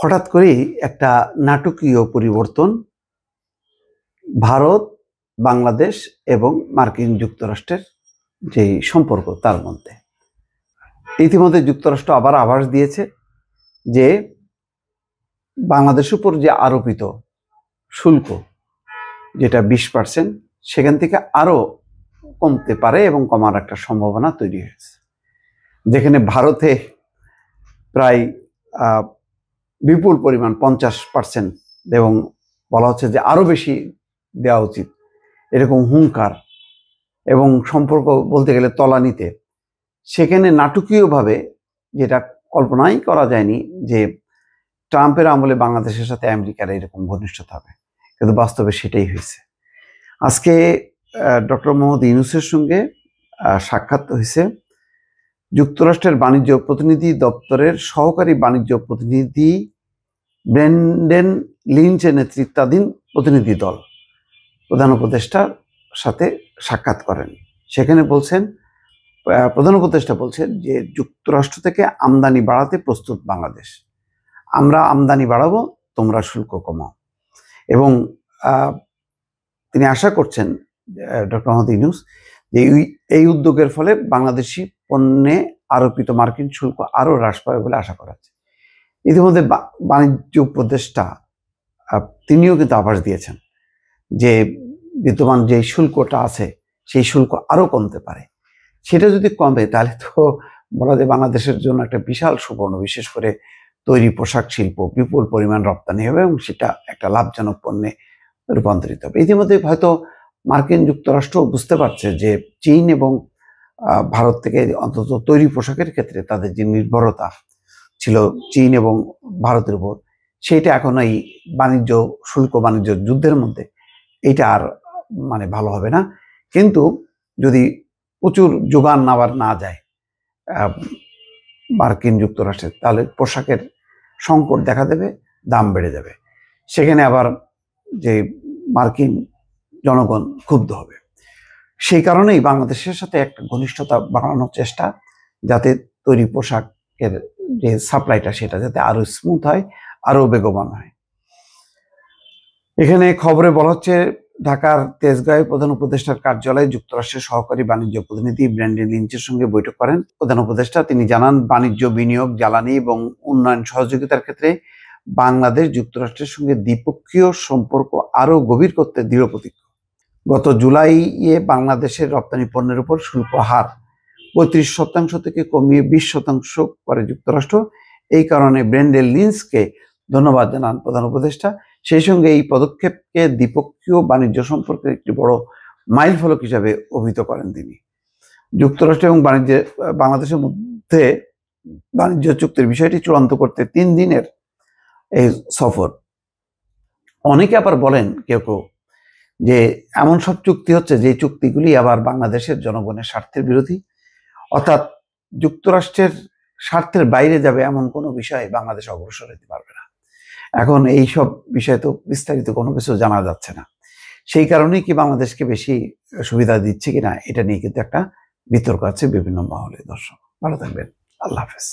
হঠাৎ করেই একটা নাটকীয় পরিবর্তন ভারত, বাংলাদেশ এবং মার্কিন যুক্তরাষ্ট্রের যে সম্পর্ক তার মধ্যে। ইতিমধ্যে যুক্তরাষ্ট্র আবার আভাস দিয়েছে যে বাংলাদেশের উপর যে আরোপিত শুল্ক, যেটা 20%, সেখান থেকে আরো কমতে পারে এবং কমার একটা সম্ভাবনা তৈরি হয়েছে। যেখানে ভারতে প্রায় বিপুল পরিমাণ 50% এবং বলা হচ্ছে যে আরো বেশি দেওয়া উচিত, এরকম হুঙ্কার এবং সম্পর্ক বলতে গেলে তলানিতে। সেখানে নাটকীয়ভাবে, যেটা কল্পনাই করা যায়নি যে ট্রাম্পের আমলে বাংলাদেশের সাথে আমেরিকার এরকম ঘনিষ্ঠতা হবে, কিন্তু বাস্তবে সেটাই হয়েছে। আজকে ডক্টর মোহাম্মদ ইউনূসের সঙ্গে সাক্ষাৎ হয়েছে যুক্তরাষ্ট্রের বাণিজ্য প্রতিনিধি দপ্তরের সহকারী বাণিজ্য প্রতিনিধি ব্রেন্ডন লিঞ্চের নেতৃত্বাধীন প্রতিনিধি দল প্রধান উপদেষ্টার সাথে সাক্ষাৎ করেন। সেখানে প্রধান উপদেষ্টা বলছেন যে যুক্তরাষ্ট্র থেকে আমদানি বাড়াতে প্রস্তুত বাংলাদেশ, আমরা আমদানি বাড়াবো, তোমরা শুল্ক কমাও। এবং তিনি আশা করছেন, ডক্টর মোহাম্মদ ইউনূস, যে এই উদ্যোগের ফলে বাংলাদেশি পণ্যে আরোপিত মার্কিন শুল্ক আরো হ্রাস পাবে বলে আশা করা হচ্ছে। ইতিমধ্যে বাণিজ্য উপদেষ্টা তিনিও কিন্তু আভাস দিয়েছেন যে বিদ্যমান যে শুল্কটা আছে সেই শুল্ক আরো কমতে পারে। সেটা যদি কমে তাহলে তো বলা যায় বাংলাদেশের জন্য একটা বিশাল সুবর্ণ, বিশেষ করে তৈরি পোশাক শিল্প বিপুল পরিমাণ রপ্তানি হবে এবং সেটা একটা লাভজনক পণ্যে রূপান্তরিত হবে। ইতিমধ্যে হয়তো মার্কিন যুক্তরাষ্ট্র বুঝতে পারছে যে চীন এবং ভারত থেকে অন্তত তৈরি পোশাকের ক্ষেত্রে তাদের যে নির্ভরতা ছিল চীন এবং ভারতের উপর, সেইটা এখন এই শুল্ক বাণিজ্য যুদ্ধের মধ্যে এইটা আর ভালো হবে না। কিন্তু যদি প্রচুর যোগান না যায় মার্কিন যুক্তরাষ্ট্রের, তাহলে পোশাকের সংকট দেখা দেবে, দাম বেড়ে যাবে। সেখানে আবার যে মার্কিন জনগণ ক্ষুব্ধ হবে। সেই কারণেই বাংলাদেশের সাথে একটা ঘনিষ্ঠতা বাড়ানোর চেষ্টা, যাতে তৈরি পোশাকের যে সাপ্লাইটা সেটা যাতে আরো স্মুথ হয়, আরো বেগবান হয়। এখানে খবরে বলা হচ্ছে ঢাকার তেজগাঁয়ে প্রধান উপদেষ্টার কার্যালয়ে যুক্তরাষ্ট্রের সহকারী বাণিজ্য প্রতিনিধি ব্রেন্ডন লিঞ্চের সঙ্গে বৈঠক করেন প্রধান উপদেষ্টা। তিনি জানান, বাণিজ্য, বিনিয়োগ, জ্বালানি এবং উন্নয়ন সহযোগিতার ক্ষেত্রে বাংলাদেশ যুক্তরাষ্ট্রের সঙ্গে দ্বিপক্ষীয় সম্পর্ক আরো গভীর করতে দৃঢ় প্রতিজ্ঞ। গত জুলাইয়ে বাংলাদেশের রপ্তানি পণ্যের উপর শুল্ক হার 35% থেকে কমিয়ে 20% করে যুক্তরাষ্ট্র। এই কারণে ব্রেন্ডন লিঞ্চকে ধন্যবাদ জানান প্রধান উপদেষ্টা। সেই সঙ্গে এই পদক্ষেপকে দ্বিপক্ষীয় বাণিজ্য সম্পর্কের একটি বড় মাইল ফলক হিসাবে অভিহিত করেন তিনি। যুক্তরাষ্ট্র এবং বাংলাদেশের মধ্যে বাণিজ্য চুক্তির বিষয়টি চূড়ান্ত করতে 3 দিনের এই সফর। অনেকে আবার বলেন কেউ যে এমন সব চুক্তি হচ্ছে যে চুক্তিগুলি আবার বাংলাদেশের জনগণের স্বার্থের বিরোধী, অর্থাৎ যুক্তরাষ্ট্রের স্বার্থের বাইরে যাবে এমন কোনো বিষয়ে বাংলাদেশ অগ্রসর হতে পারবে না। এখন এই সব বিষয়ে তো বিস্তারিত কোনো কিছু জানা যাচ্ছে না। সেই কারণেই কি বাংলাদেশকে বেশি সুবিধা দিচ্ছে কিনা, এটা নিয়ে কিন্তু একটা বিতর্ক আছে বিভিন্ন মহলে। দর্শক ভালো থাকবেন, আল্লাহ হাফেজ।